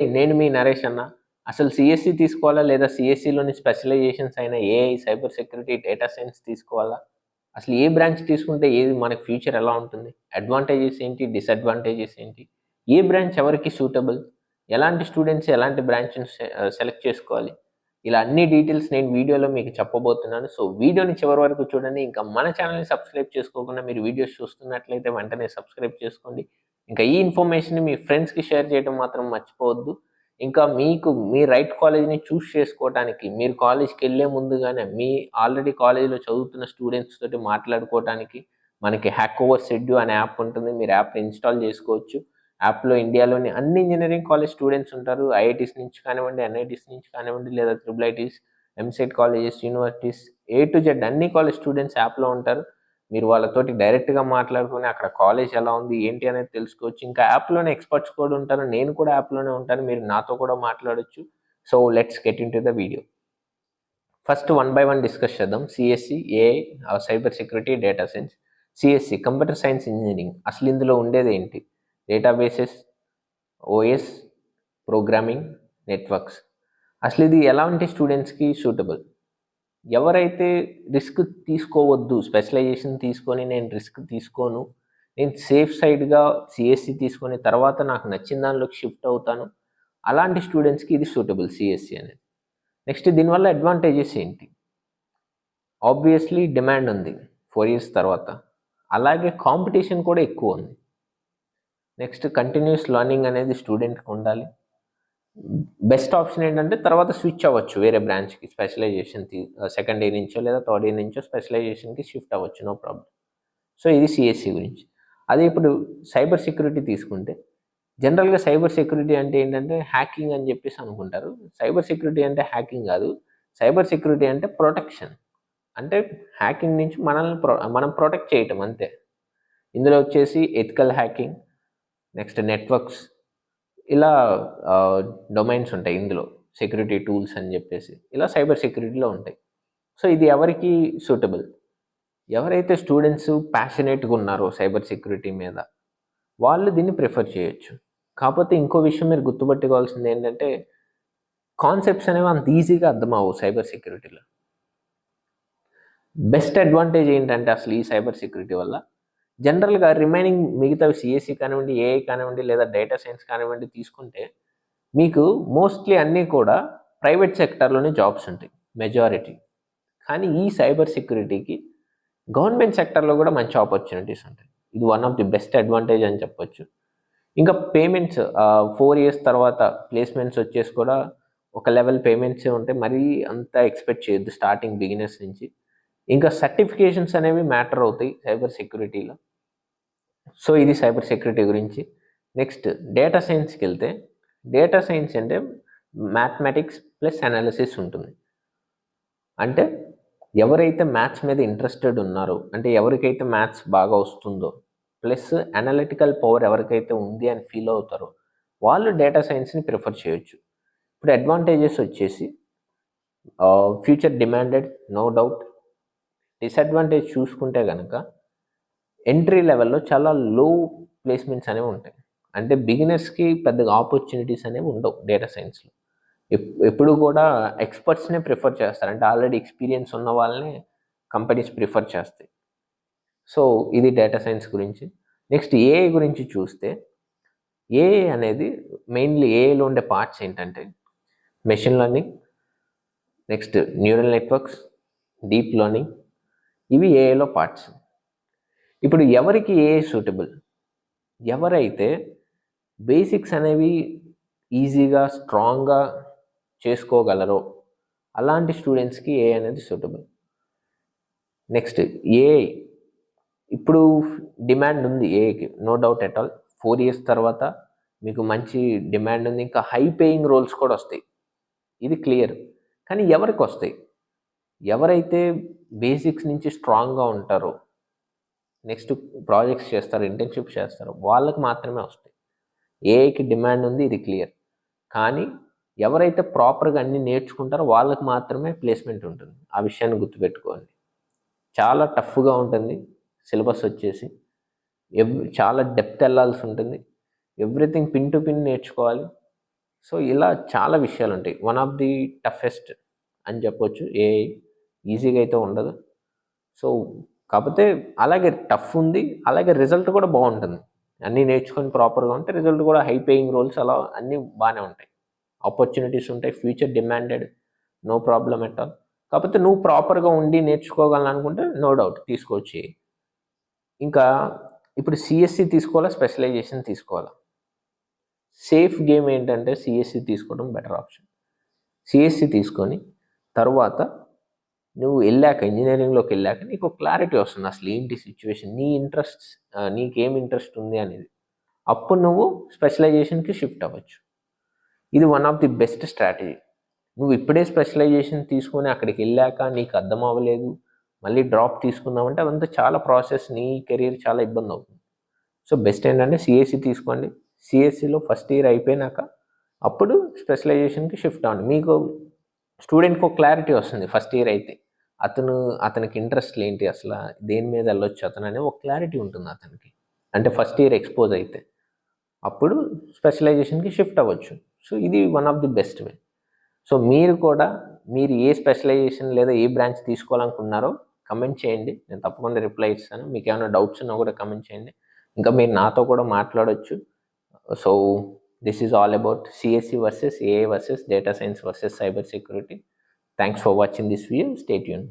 నేను మీ నరేష్ అన్న. అసలు సిఎస్సి తీసుకోవాలా లేదా సిఎస్సిలోని స్పెషలైజేషన్స్ అయిన AI, cyber security, data science తీసుకోవాలా? అసలు ఏ బ్రాంచ్ తీసుకుంటే ఏది మనకి ఫ్యూచర్ ఎలా ఉంటుంది? అడ్వాంటేజెస్ ఏంటి? డిసడ్వాంటేజెస్ ఏంటి? ఏ బ్రాంచ్ ఎవరికి సూటబుల్? ఎలాంటి స్టూడెంట్స్ ఎలాంటి బ్రాంచ్‌ని సెలెక్ట్ చేసుకోవాలి? ఇలా అన్ని డీటెయిల్స్ నేను వీడియోలో మీకు చెప్పబోతున్నాను. సో, వీడియోని చివరి వరకు చూడండి. ఇంకా మన ఛానెల్‌ని సబ్స్క్రైబ్ చేసుకోకుండా మీరు వీడియోస్ చూస్తున్నట్లయితే వెంటనే సబ్స్క్రైబ్ చేసుకోండి. ఇంకా ఈ ఇన్ఫర్మేషన్‌ని మీ ఫ్రెండ్స్‌కి షేర్ చేయడం మాత్రం మర్చిపోవద్దు. ఇంకా మీకు మీ రైట్ కాలేజ్‌ని చూస్ చేసుకోవటానికి మీరు కాలేజ్‌కెళ్ళే ముందుగానే మీ ఆల్రెడీ కాలేజ్‌లో చదువుతున్న స్టూడెంట్స్ తోటి మాట్లాడుకోవటానికి మనకి హ్యాకోవర్స్ ఎడ్యూ అనే యాప్ ఉంటుంది. మీరు యాప్‌ని ఇన్‌స్టాల్ చేసుకోవచ్చు. యాప్‌లో ఇండియాలోని అన్ని ఇంజినీరింగ్ కాలేజ్ స్టూడెంట్స్ ఉంటారు. ఐఐటీస్ నుంచి కానివ్వండి, ఎన్ఐటీస్ నుంచి కానివ్వండి, లేదా triple ITs, EAMCET colleges, universities A to Z అన్ని కాలేజ్ స్టూడెంట్స్ యాప్‌లో ఉంటారు. మీరు వాళ్ళతోటి డైరెక్ట్‌గా మాట్లాడుకొని అక్కడ కాలేజ్ ఎలా ఉంది, ఏంటి అనేది తెలుసుకోవచ్చు. ఇంకా యాప్‌లోనే ఎక్స్‌పర్ట్స్ కూడా ఉంటారు. నేను కూడా యాప్‌లోనే ఉంటాను. మీరు నాతో కూడా మాట్లాడొచ్చు. So, let's get into the video. First one by one discuss చేద్దాం. CSE, AI, cyber security, data science. CSE computer science engineering. అసలు ఇందులో ఉండేది ఏంటి? Databases, OS, programming, networks. అసలు ఇది ఎలాంటి స్టూడెంట్స్‌కి సూటబుల్? ఎవరైతే రిస్క్ తీసుకోవద్దు, స్పెషలైజేషన్ తీసుకొని నేను రిస్క్ తీసుకోను, నేను సేఫ్ సైడ్‌గా సిఎస్సి తీసుకొని తర్వాత నాకు నచ్చిన దానిలోకి షిఫ్ట్ అవుతాను, అలాంటి స్టూడెంట్స్‌కి ఇది సూటబుల్ సిఎస్సి అనేది. నెక్స్ట్ దీనివల్ల అడ్వాంటేజెస్ ఏంటి? ఆబ్వియస్లీ డిమాండ్ ఉంది 4 ఇయర్స్ తర్వాత. అలాగే కాంపిటీషన్ కూడా ఎక్కువ ఉంది. నెక్స్ట్ కంటిన్యూస్ లెర్నింగ్ అనేది స్టూడెంట్‌కి ఉండాలి. బెస్ట్ ఆప్షన్ ఏంటంటే తర్వాత స్విచ్ అవ్వచ్చు వేరే బ్రాంచ్‌కి సెకండ్ ఇయర్ నుంచో లేదా థర్డ్ ఇయర్ నుంచో స్పెషలైజేషన్‌కి షిఫ్ట్ అవ్వచ్చు. No problem. సో, ఇది సిఎస్సి గురించి. అదే ఇప్పుడు సైబర్ సెక్యూరిటీ తీసుకుంటే జనరల్‌గా సైబర్ సెక్యూరిటీ అంటే ఏంటంటే హ్యాకింగ్ అని చెప్పేసి అనుకుంటారు. సైబర్ సెక్యూరిటీ అంటే హ్యాకింగ్ కాదు. సైబర్ సెక్యూరిటీ అంటే ప్రొటెక్షన్. అంటే హ్యాకింగ్ నుంచి మనం ప్రొటెక్ట్ చేయటం అంతే. ఇందులో వచ్చేసి ఎథికల్ హ్యాకింగ్, నెక్స్ట్ నెట్వర్క్స్, ఇలా డొమైన్స్ ఉంటాయి ఇందులో. సెక్యూరిటీ టూల్స్ అని చెప్పేసి ఇలా సైబర్ సెక్యూరిటీలో ఉంటాయి. సో, ఇది ఎవరికి సూటబుల్? ఎవరైతే స్టూడెంట్స్ ప్యాషనేట్‌గా ఉన్నారో సైబర్ సెక్యూరిటీ మీద, వాళ్ళు దీన్ని ప్రిఫర్ చేయొచ్చు. కాకపోతే ఇంకో విషయం మీరు గుర్తుపెట్టుకోవాల్సింది ఏంటంటే, కాన్సెప్ట్స్ అనేవి అంత ఈజీగా అర్థమవ్వవు సైబర్ సెక్యూరిటీలో. బెస్ట్ అడ్వాంటేజ్ ఏంటంటే అసలు ఈ సైబర్ సెక్యూరిటీ వల్ల, జనరల్‌గా రిమైనింగ్ మిగతావి సిఎస్సి కానివ్వండి, ఏఐ కానివ్వండి, లేదా డేటా సైన్స్ కానివ్వండి తీసుకుంటే, మీకు మోస్ట్‌లీ అన్నీ కూడా ప్రైవేట్ సెక్టార్‌లోనే జాబ్స్ ఉంటాయి మెజారిటీ. కానీ ఈ సైబర్ సెక్యూరిటీకి గవర్నమెంట్ సెక్టార్‌లో కూడా మంచి ఆపర్చునిటీస్ ఉంటాయి. ఇది one of the best advantage అని చెప్పొచ్చు. ఇంకా పేమెంట్స్ 4 ఇయర్స్ తర్వాత ప్లేస్‌మెంట్స్ వచ్చేసి కూడా ఒక లెవెల్ పేమెంట్సే ఉంటాయి. మరీ అంత ఎక్స్‌పెక్ట్ చేయొద్దు స్టార్టింగ్ బిగినర్స్ నుంచి. ఇంకా సర్టిఫికేషన్స్ అనేవి మ్యాటర్ అవుతాయి సైబర్ సెక్యూరిటీలో. సో, ఇది సైబర్ సెక్యూరిటీ గురించి. నెక్స్ట్ డేటా సైన్స్‌కెళ్తే, డేటా సైన్స్ అంటే మ్యాథమెటిక్స్ ప్లస్ అనాలిసిస్ ఉంటుంది. అంటే ఎవరైతే మ్యాథ్స్ మీద ఇంట్రెస్టెడ్ ఉన్నారో, అంటే ఎవరికైతే మ్యాథ్స్ బాగా వస్తుందో, ప్లస్ అనలిటికల్ పవర్ ఎవరికైతే ఉంది అని ఫీల్ అవుతారో, వాళ్ళు డేటా సైన్స్‌ని ప్రిఫర్ చేయొచ్చు. ఇప్పుడు అడ్వాంటేజెస్ వచ్చేసి future demanded, no doubt. Disadvantage చూసుకుంటే గనక ఎంట్రీ లెవెల్‌లో చాలా లో ప్లేస్‌మెంట్స్ అనేవి ఉంటాయి. అంటే బిగినర్స్‌కి పెద్దగా ఆపర్చునిటీస్ అనేవి ఉండవు డేటా సైన్స్‌లో. ఎప్పుడు కూడా ఎక్స్‌పర్ట్స్‌నే ప్రిఫర్ చేస్తారు. అంటే ఆల్రెడీ ఎక్స్‌పీరియన్స్ ఉన్న వాళ్ళనే కంపెనీస్ ప్రిఫర్ చేస్తాయి. సో, ఇది డేటా సైన్స్ గురించి. నెక్స్ట్ ఏఐ గురించి చూస్తే, ఏఐ అనేది మెయిన్‌లీ ఏఐలో ఉండే పార్ట్స్ ఏంటంటే machine learning, next neural networks, deep learning, ఇవి ఏఐలో పార్ట్స్. ఇప్పుడు ఎవరికి ఏఐ సూటబుల్? ఎవరైతే బేసిక్స్ అనేవి ఈజీగా, స్ట్రాంగ్‌గా చేసుకోగలరో అలాంటి స్టూడెంట్స్‌కి ఏఐ అనేది సూటబుల్. నెక్స్ట్ ఏఐ ఇప్పుడు డిమాండ్ ఉంది ఏఐకి, no doubt at all. 4 years తర్వాత మీకు మంచి డిమాండ్ ఉంది. ఇంకా హై పేయింగ్ రోల్స్ కూడా వస్తాయి. ఇది క్లియర్. కానీ ఎవరికొస్తాయి? ఎవరైతే బేసిక్స్ నుంచి స్ట్రాంగ్‌గా ఉంటారో, నెక్స్ట్ ప్రాజెక్ట్స్ చేస్తారు, ఇంటర్న్‌షిప్స్ చేస్తారో వాళ్ళకి మాత్రమే వస్తాయి. ఏఐకి డిమాండ్ ఉంది, ఇది క్లియర్. కానీ ఎవరైతే ప్రాపర్‌గా అన్నీ నేర్చుకుంటారో వాళ్ళకి మాత్రమే ప్లేస్‌మెంట్ ఉంటుంది. ఆ విషయాన్ని గుర్తుపెట్టుకోండి. చాలా టఫ్‌గా ఉంటుంది సిలబస్ వచ్చేసి. చాలా డెప్త్ వెళ్ళాల్సి ఉంటుంది. ఎవ్రీథింగ్ పిన్ టు పిన్ నేర్చుకోవాలి. సో ఇలా చాలా విషయాలు ఉంటాయి. వన్ ఆఫ్ ది టఫెస్ట్ అని చెప్పొచ్చు. ఏఐ ఈజీగా అయితే ఉండదు. సో కాకపోతే అలాగే టఫ్ ఉంది, అలాగే రిజల్ట్ కూడా బాగుంటుంది. అన్నీ నేర్చుకొని ప్రాపర్గా ఉంటే రిజల్ట్ కూడా హై పేయింగ్ రోల్స్ అలా అన్నీ బాగానే ఉంటాయి. ఆపర్చునిటీస్ ఉంటాయి, future demanded, no problem at all. కాకపోతే నువ్వు ప్రాపర్గా ఉండి నేర్చుకోగలను అనుకుంటే నో డౌట్ తీసుకోవచ్చు. ఇంకా ఇప్పుడు సిఎస్సి తీసుకోవాలా, స్పెషలైజేషన్ తీసుకోవాలా? సేఫ్ గేమ్ ఏంటంటే సిఎస్సి తీసుకోవడం బెటర్ ఆప్షన్. సిఎస్సి తీసుకొని తర్వాత నువ్వు వెళ్ళాక, ఇంజనీరింగ్లోకి వెళ్ళాక నీకు క్లారిటీ వస్తుంది అసలు ఏంటి సిచ్యువేషన్, నీ ఇంట్రెస్ట్, నీకేం ఇంట్రెస్ట్ ఉంది అనేది. అప్పుడు నువ్వు స్పెషలైజేషన్కి షిఫ్ట్ అవ్వచ్చు. ఇది one of the best strategy. నువ్వు ఇప్పుడే స్పెషలైజేషన్ తీసుకొని అక్కడికి వెళ్ళాక నీకు అర్థం అవ్వలేదు, మళ్ళీ డ్రాప్ తీసుకుందామంటే అదంతా చాలా ప్రాసెస్, నీ కెరీర్ చాలా ఇబ్బంది అవుతుంది. సో బెస్ట్ ఏంటంటే సిఎస్సి తీసుకోండి. సిఎస్సిలో ఫస్ట్ ఇయర్ అయిపోయినాక అప్పుడు స్పెషలైజేషన్కి షిఫ్ట్ అవ్వండి. మీకు స్టూడెంట్కి ఒక క్లారిటీ వస్తుంది ఫస్ట్ ఇయర్ అయితే. అతనికి ఇంట్రెస్ట్లు ఏంటి, అసలు దేని మీద వెళ్ళొచ్చు అతను అనే ఒక క్లారిటీ ఉంటుంది అతనికి. అంటే ఫస్ట్ ఇయర్ ఎక్స్పోజ్ అయితే అప్పుడు స్పెషలైజేషన్కి షిఫ్ట్ అవ్వచ్చు. సో ఇది one of the best way. So మీరు కూడా మీరు ఏ స్పెషలైజేషన్ లేదా ఏ బ్రాంచ్ తీసుకోవాలనుకున్నారో కమెంట్ చేయండి, నేను తప్పకుండా రిప్లై ఇస్తాను. మీకు ఏమైనా డౌట్స్ ఉన్నా కూడా కమెంట్ చేయండి. ఇంకా మీరు నాతో కూడా మాట్లాడవచ్చు. So this is all about CSC versus AI versus data science versus cyber security. Thanks for watching this video. Stay tuned.